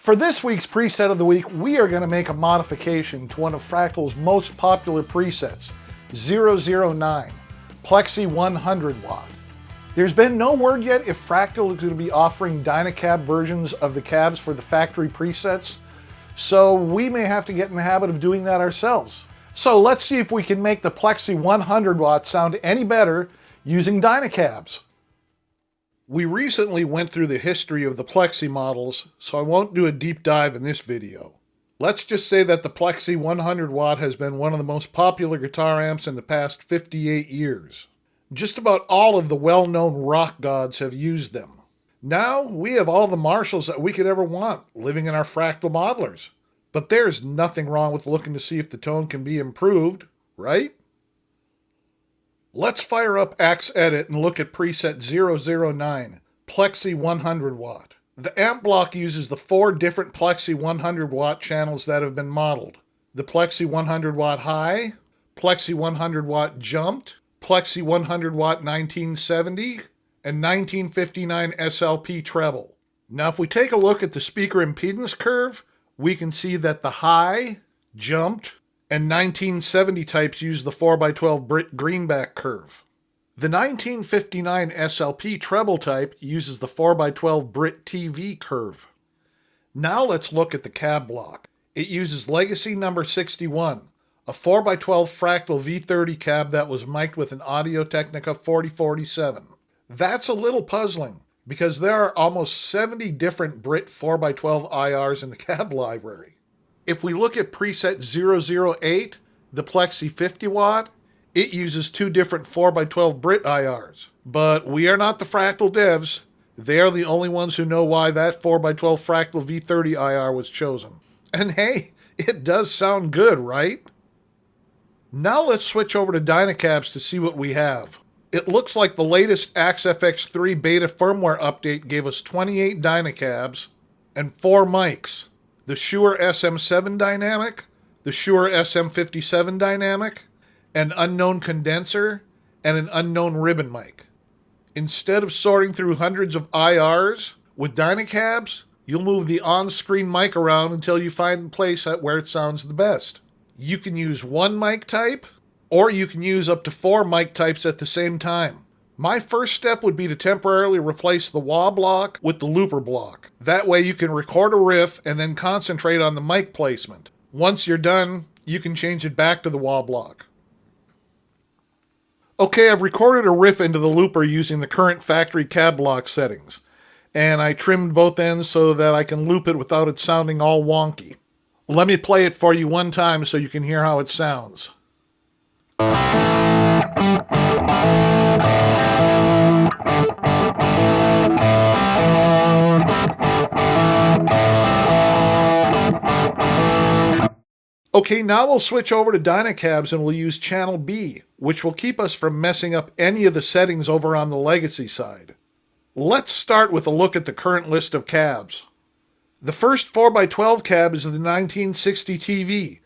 For this week's preset of the week, we are going to make a modification to one of Fractal's most popular presets, 009, Plexi 100 watt. There's been no word yet if Fractal is going to be offering Dyna-Cab versions of the cabs for the factory presets, so we may have to get in the habit of doing that ourselves. So let's see if we can make the Plexi 100 watt sound any better using Dyna-Cabs. We recently went through the history of the Plexi models, so I won't do a deep dive in this video. Let's just say that the Plexi 100 watt has been one of the most popular guitar amps in the past 58 years. Just about all of the well-known rock gods have used them. Now we have all the Marshalls that we could ever want living in our Fractal modelers. But there's nothing wrong with looking to see if the tone can be improved, right? Let's fire up Axe Edit and look at preset 009, Plexi 100 watt. The amp block uses the 4 different Plexi 100 watt channels that have been modeled. The Plexi 100 watt high, Plexi 100 watt jumped, Plexi 100 watt 1970, and 1959 SLP treble. Now if we take a look at the speaker impedance curve, we can see that the high, jumped, and 1970 types use the 4x12 Brit greenback curve. The 1959 SLP treble type uses the 4x12 Brit TV curve. Now let's look at the cab block. It uses Legacy number 61, a 4x12 Fractal V30 cab that was mic'd with an Audio-Technica 4047. That's a little puzzling, because there are almost 70 different Brit 4x12 IRs in the cab library. If we look at preset 008, the Plexi 50 watt, it uses 2 different 4x12 Brit IRs. But we are not the Fractal devs. They are the only ones who know why that 4x12 Fractal V30 IR was chosen. And hey, it does sound good, right? Now let's switch over to Dyna-Cabs to see what we have. It looks like the latest Axe FX3 beta firmware update gave us 28 Dyna-Cabs and 4 mics. The Shure SM7 dynamic, the Shure SM57 dynamic, an unknown condenser, and an unknown ribbon mic. Instead of sorting through hundreds of IRs, with Dyna-Cabs, you'll move the on-screen mic around until you find the place where it sounds the best. You can use 1 mic type, or you can use up to 4 mic types at the same time. My first step would be to temporarily replace the wah block with the looper block. That way you can record a riff and then concentrate on the mic placement. Once you're done, you can change it back to the wah block. Okay, I've recorded a riff into the looper using the current factory cab block settings, and I trimmed both ends so that I can loop it without it sounding all wonky. Let me play it for you one time so you can hear how it sounds. Okay, now we'll switch over to Dyna-Cabs and we'll use channel B, which will keep us from messing up any of the settings over on the legacy side. Let's start with a look at the current list of cabs. The first 4x12 cab is the 1960 TV,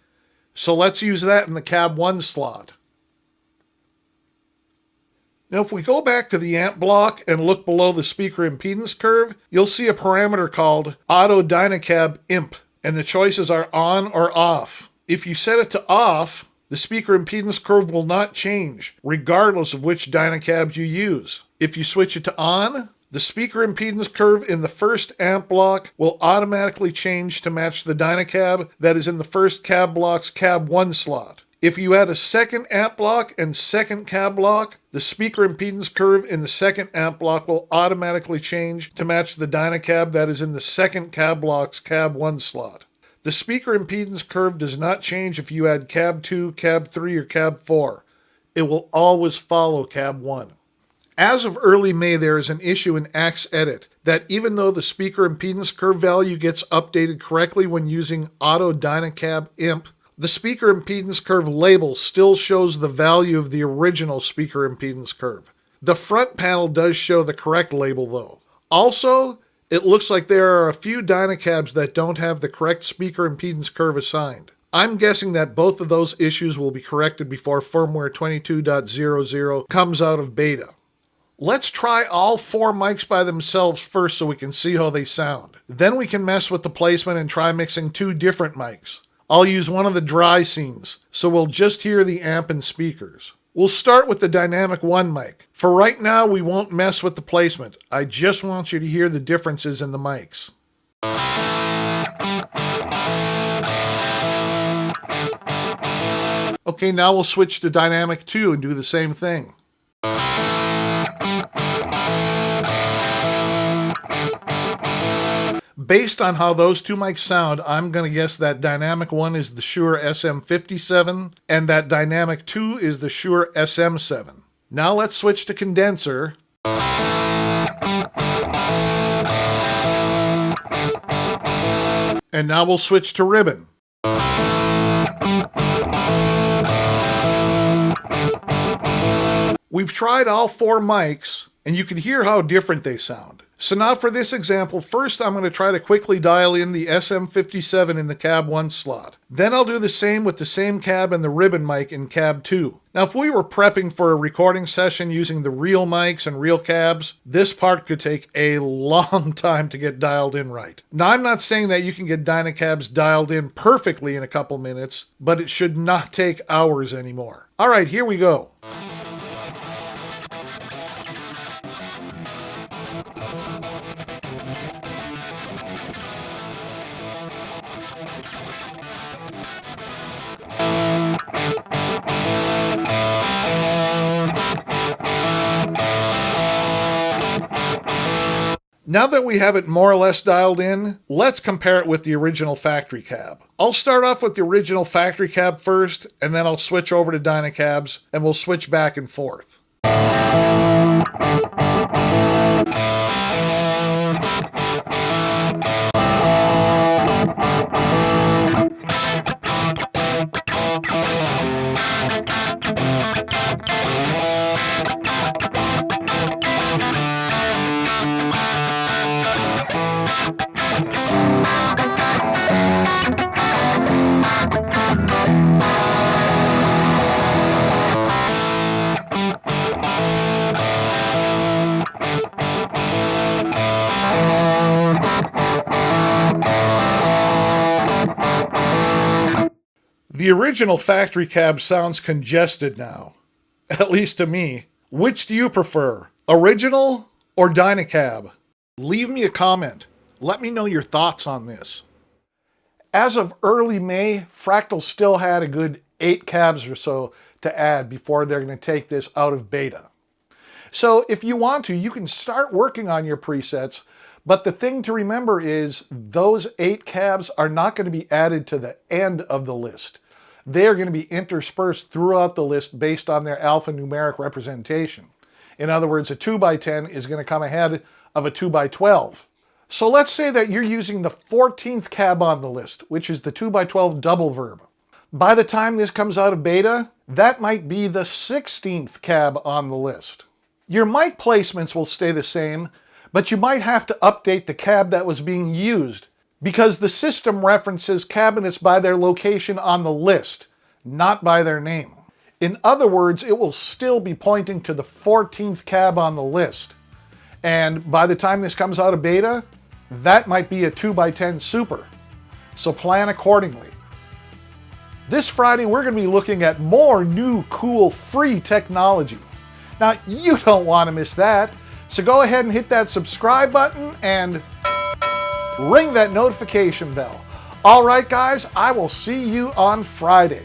so let's use that in the cab 1 slot. Now if we go back to the amp block and look below the speaker impedance curve, you'll see a parameter called Auto Dyna-Cab Imp, and the choices are on or off. If you set it to off, the speaker impedance curve will not change, regardless of which Dyna-Cabs you use. If you switch it to on, the speaker impedance curve in the first amp block will automatically change to match the Dyna-Cab that is in the first cab block's cab 1 slot. If you add a second amp block and second cab block, the speaker impedance curve in the second amp block will automatically change to match the Dyna-Cab that is in the second cab block's cab 1 slot. The speaker impedance curve does not change if you add cab 2, cab 3, or cab 4. It will always follow cab 1. As of early May, there is an issue in Axe Edit that even though the speaker impedance curve value gets updated correctly when using Auto Dyna-Cab Imp, the speaker impedance curve label still shows the value of the original speaker impedance curve. The front panel does show the correct label though. Also, it looks like there are a few Dyna-Cabs that don't have the correct speaker impedance curve assigned. I'm guessing that both of those issues will be corrected before firmware 22.00 comes out of beta. Let's try all 4 mics by themselves first so we can see how they sound. Then we can mess with the placement and try mixing 2 different mics. I'll use one of the dry scenes, so we'll just hear the amp and speakers. We'll start with the Dynamic 1 mic. For right now, we won't mess with the placement. I just want you to hear the differences in the mics. Okay, now we'll switch to Dynamic 2 and do the same thing. Based on how those 2 mics sound, I'm going to guess that Dynamic 1 is the Shure SM57 and that Dynamic 2 is the Shure SM7. Now let's switch to condenser. And now we'll switch to ribbon. We've tried all 4 mics, and you can hear how different they sound. So now for this example, first I'm going to try to quickly dial in the SM57 in the cab 1 slot. Then I'll do the same with the same cab and the ribbon mic in cab 2. Now if we were prepping for a recording session using the real mics and real cabs, this part could take a long time to get dialed in right. Now I'm not saying that you can get Dyna-Cabs dialed in perfectly in a couple minutes, but it should not take hours anymore. Alright, here we go. Now that we have it more or less dialed in, let's compare it with the original factory cab. I'll start off with the original factory cab first, and then I'll switch over to Dyna-Cabs, and we'll switch back and forth. The original factory cab sounds congested now, at least to me. Which do you prefer, original or Dyna-Cab? Leave me a comment. Let me know your thoughts on this. As of early May, Fractal still had a good 8 cabs or so to add before they're going to take this out of beta. So if you want to, you can start working on your presets, but the thing to remember is those 8 cabs are not going to be added to the end of the list. They are going to be interspersed throughout the list based on their alphanumeric representation. In other words, a 2x10 is going to come ahead of a 2x12. So let's say that you're using the 14th cab on the list, which is the 2x12 double verb. By the time this comes out of beta, that might be the 16th cab on the list. Your mic placements will stay the same, but you might have to update the cab that was being used because the system references cabinets by their location on the list, not by their name. In other words, it will still be pointing to the 14th cab on the list. And by the time this comes out of beta, that might be a 2x10 Super. So plan accordingly. This Friday, we're going to be looking at more new, cool, free technology. Now, you don't want to miss that. So go ahead and hit that subscribe button and ring that notification bell. All right, guys, I will see you on Friday.